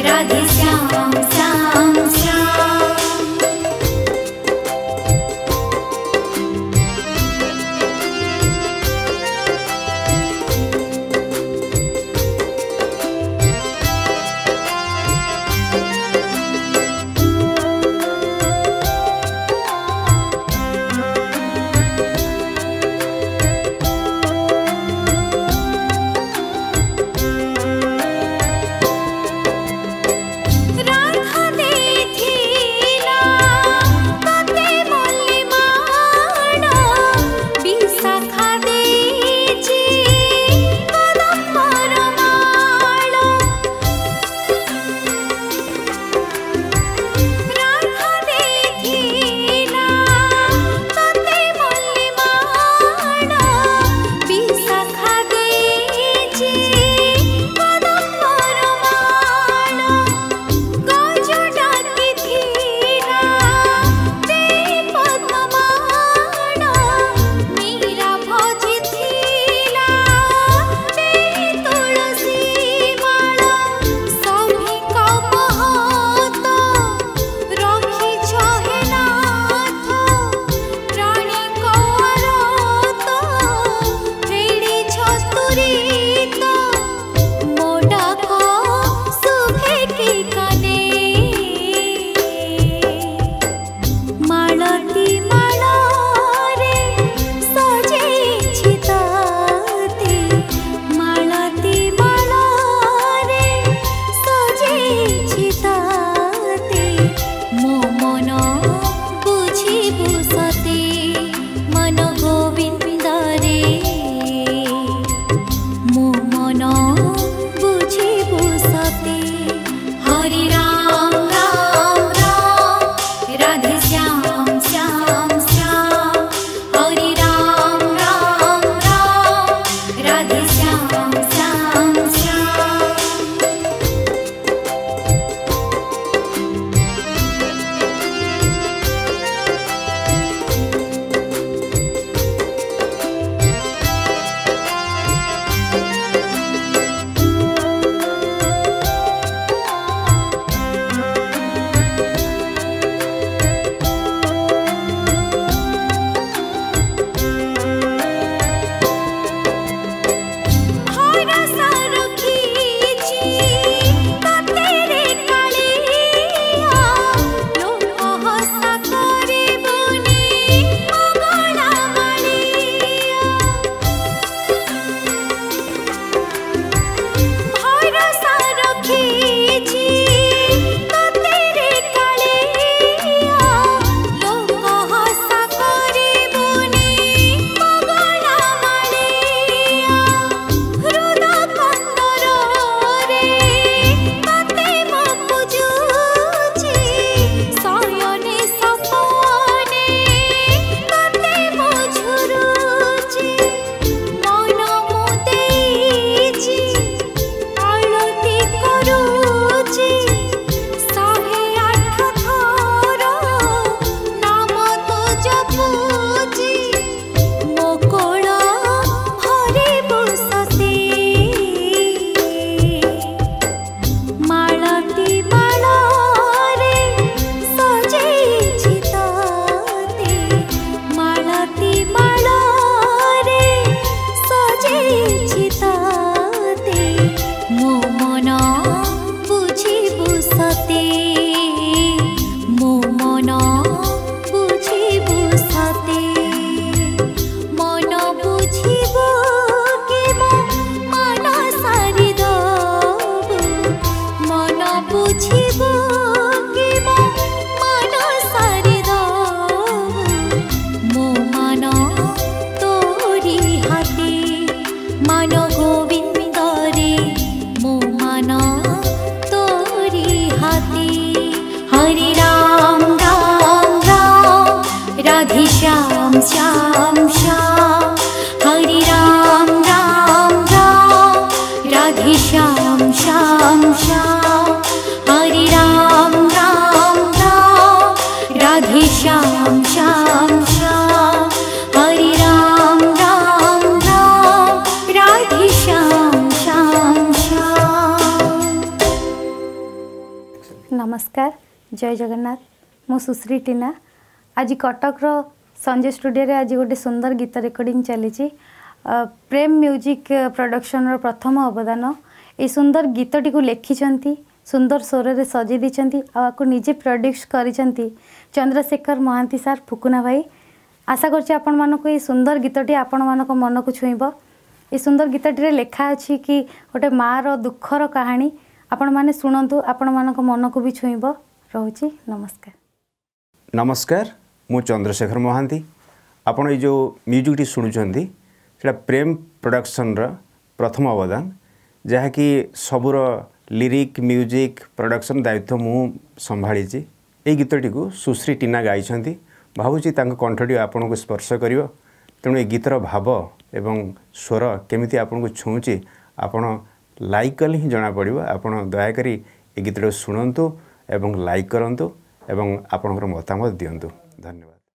राधे श्याम श्याम श्याम। श्याम श्याम हरि राम राम राम राधे श्याम श्याम श्याम हरि राम राम राम राधे श्याम श्याम श्याम हरि राम राम राम राधे श्याम श्याम श्याम। नमस्कार जय जगन्नाथ मु सुश्री टीना आज कटक रो संजय स्टूडियो रे आज गोटे सुंदर गीत रेकर्डिंग चली प्रेम म्यूजिक प्रोडक्शन रो प्रथम अवदान ये सुंदर गीतटी को लिखिं सुंदर स्वर रे सजी दी आपको निजे प्रोड्यूस करिसेंती चंद्रशेखर महांती सार फुकुना भाई आशा करछि आपण मानको ये सुंदर गीतटी आपण मानको मन को छुईब ये सुंदर गीतटी रे लेखा अछि कि गोटे माँ रो दुखर कहानी आपण माने सुनंतु आपण मानको मन को भी छुईब रहउछि नमस्कार नमस्कार मु चंद्रशेखर महांती आपण ये जो म्यूजिक टी सुनुचंती सेटा प्रेम प्रोडक्शन रो प्रथम अवदान जहा कि सबुर लिरिक म्यूजिक प्रोडक्शन दायित्व मु संभाळीची ए गीतटी को सुश्री टीना गाइछंती भावुची तांको कंठटी आपन को स्पर्श करिवो तेणु ए गीतर भाव एवं स्वर केमिति आपन को छुची आपन लाइक कले ही जना पड़िबो आपन दया करी ए गीतटी सुनंतु एवं लाइक करंतु एवं आपनकर मतामत दियंतु धन्यवाद।